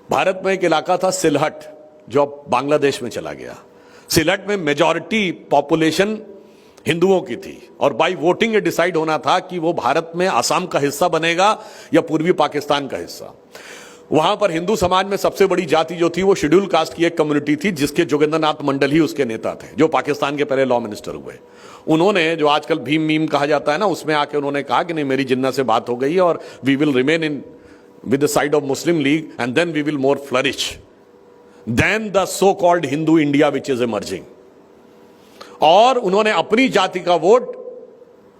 भारत में एक इलाका था सिलहट, जो अब बांग्लादेश में चला गया। सिलहट में मेजॉरिटी पॉपुलेशन हिंदुओं की थी और बाई वोटिंग ये डिसाइड होना था कि वो भारत में असम का हिस्सा बनेगा या पूर्वी पाकिस्तान का हिस्सा। वहां पर हिंदू समाज में सबसे बड़ी जाति जो थी वो शेड्यूल कास्ट की एक कम्युनिटी थी, जिसके जोगेंद्रनाथ मंडल ही उसके नेता थे, जो पाकिस्तान के पहले लॉ मिनिस्टर हुए। उन्होंने, जो आजकल भीम मीम कहा जाता है ना, उसमें आके उन्होंने कहा कि नहीं, मेरी जिन्ना से बात हो गई है और we will remain in with the side of Muslim League and then we will more flourish then the so called Hindu India which is emerging. और उन्होंने अपनी जाति का वोट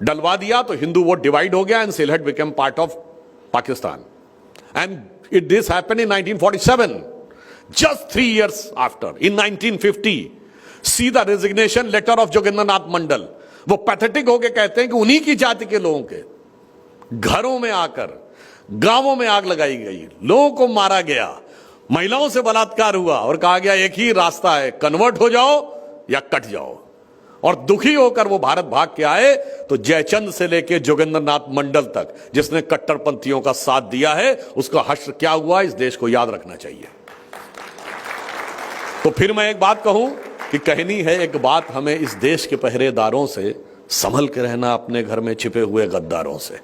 डलवा दिया तो हिंदू वोट डिवाइड हो गया and Sylhet became part of Pakistan. And this happened in 1947, just 3 years after. In 1950, see the resignation letter of Jogendranath Mandal. वो पैथेटिक होके कहते हैं कि उन्हीं की जाति के लोगों के घरों में आकर गांवों में आग लगाई गई, लोगों को मारा गया, महिलाओं से बलात्कार हुआ और कहा गया एक ही रास्ता है, कन्वर्ट हो जाओ या कट जाओ। और दुखी होकर वो भारत भाग के आए तो जयचंद से लेके जोगेंद्रनाथ मंडल तक जिसने कट्टरपंथियों का साथ दिया है, उसका हश्र क्या हुआ इस देश को याद रखना चाहिए। तो फिर मैं एक बात कहूं कि कहनी है एक बात हमें इस देश के पहरेदारों से, संभल के रहना अपने घर में छिपे हुए गद्दारों से।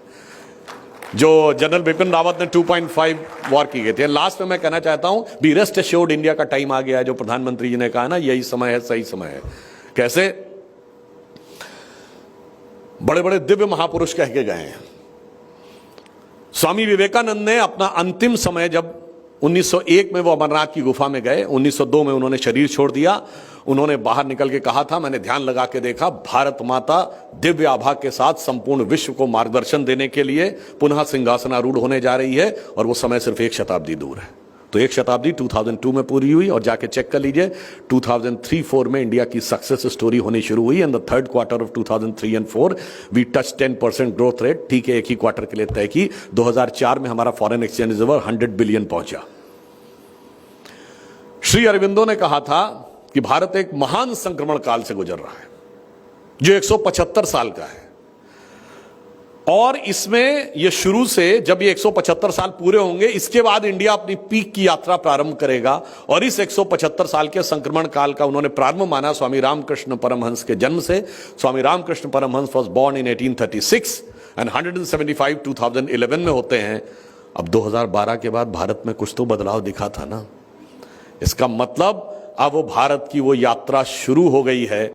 जो जनरल बिपिन रावत ने 2.5 वॉर की गई थी। लास्ट में मैं कहना चाहता हूं, बी रेस्ट एश्योर्ड, इंडिया का टाइम आ गया है। जो प्रधानमंत्री जी ने कहा ना, यही समय है, सही समय है। कैसे? बड़े बड़े दिव्य महापुरुष कह के गए हैं। स्वामी विवेकानंद ने अपना अंतिम समय, जब 1901 में वो अमरनाथ की गुफा में गए, 1902 में उन्होंने शरीर छोड़ दिया, उन्होंने बाहर निकल के कहा था, मैंने ध्यान लगा के देखा, भारत माता दिव्य आभा के साथ संपूर्ण विश्व को मार्गदर्शन देने के लिए पुनः सिंहासनारूढ़ होने जा रही है और वो समय सिर्फ 1 शताब्दी दूर है। तो 1 शताब्दी 2002 में पूरी हुई और जाके चेक कर लीजिए, 2003-4 में इंडिया की सक्सेस स्टोरी होनी शुरू हुई। And the third quarter of 2003 and 4 we touch 10% growth rate. ठीक है, एक ही क्वार्टर के लिए तय की। 2004 में हमारा फॉरेन एक्सचेंज रिजर्व 100 बिलियन पहुंचा। श्री अरविंदो ने कहा था कि भारत एक महान संक्रमण काल से गुजर रहा है जो 175 साल का है, और इसमें यह शुरू से, जब ये 175 साल पूरे होंगे, इसके बाद इंडिया अपनी पीक की यात्रा प्रारंभ करेगा। और इस 175 साल के संक्रमण काल का उन्होंने प्रारंभ माना स्वामी रामकृष्ण परमहंस के जन्म से। Swami Ramakrishna Paramahansa was born in 1836 and 175 2011 में होते हैं। अब 2012 के बाद भारत में कुछ तो बदलाव दिखा था ना। इसका मतलब अब वो भारत की वो यात्रा शुरू हो गई है।